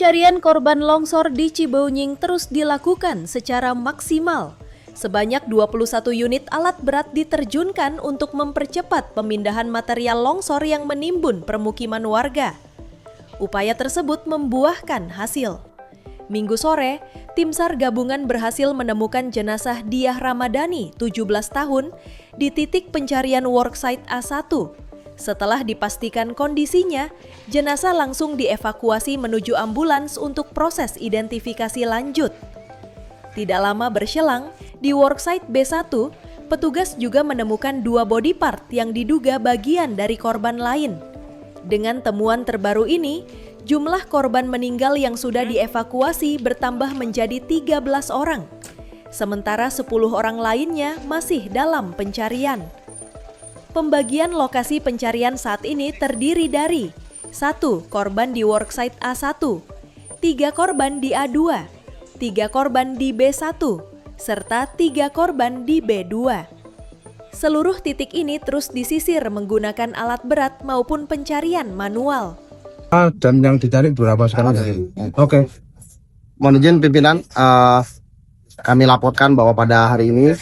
Pencarian korban longsor di Cibeuying terus dilakukan secara maksimal. Sebanyak 21 unit alat berat diterjunkan untuk mempercepat pemindahan material longsor yang menimbun permukiman warga. Upaya tersebut membuahkan hasil. Minggu sore, tim SAR gabungan berhasil menemukan jenazah Diah Ramadhani, 17 tahun, di titik pencarian worksite A1. Setelah dipastikan kondisinya, jenazah langsung dievakuasi menuju ambulans untuk proses identifikasi lanjut. Tidak lama berselang, di worksite B1, petugas juga menemukan 2 body part yang diduga bagian dari korban lain. Dengan temuan terbaru ini, jumlah korban meninggal yang sudah dievakuasi bertambah menjadi 13 orang. Sementara 10 orang lainnya masih dalam pencarian. Pembagian lokasi pencarian saat ini terdiri dari 1 korban di worksite A1, 3 korban di A2, 3 korban di B1, serta 3 korban di B2. Seluruh titik ini terus disisir menggunakan alat berat maupun pencarian manual. Dan yang dicari berapa sekarang? Oke. Mohon izin pimpinan, kami laporkan bahwa pada hari ini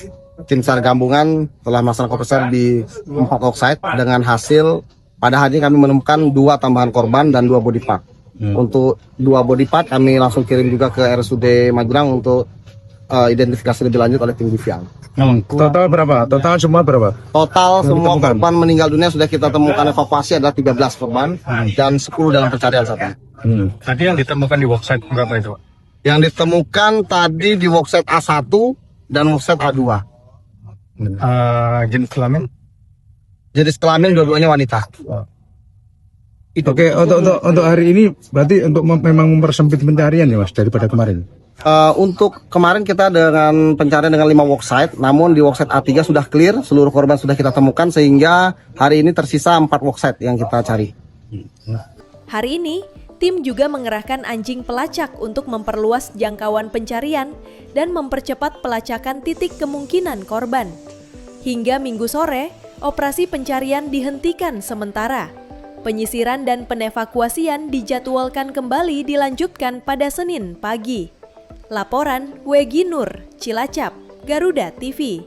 tim SAR gabungan telah melaksanakan operasi di 4 worksite dengan hasil pada hari ini kami menemukan 2 tambahan korban dan 2 body part. Untuk 2 body part kami langsung kirim juga ke RSUD Magelang untuk identifikasi lebih lanjut oleh tim DVI. Total berapa? Total semua berapa? Total Yang semua ditemukan? korban meninggal dunia sudah kita temukan evakuasi adalah 13 korban dan 10 dalam pencarian saat ini. Tadi yang ditemukan di worksite berapa itu, Pak? Yang ditemukan tadi di worksite A1 dan worksite A2. Jenis kelamin? Jenis kelamin dua-duanya wanita. Oke, untuk hari ini berarti untuk memang mempersempit pencarian ya Mas daripada kemarin. Untuk kemarin kita dengan pencarian dengan 5 worksite, namun di worksite A3 sudah clear, seluruh korban sudah kita temukan sehingga hari ini tersisa 4 worksite yang kita cari. Hari ini, tim juga mengerahkan anjing pelacak untuk memperluas jangkauan pencarian dan mempercepat pelacakan titik kemungkinan korban. Hingga Minggu sore, operasi pencarian dihentikan sementara. Penyisiran dan penevakuasian dijadwalkan kembali dilanjutkan pada Senin pagi. Laporan Wegi Nur, Cilacap, Garuda TV.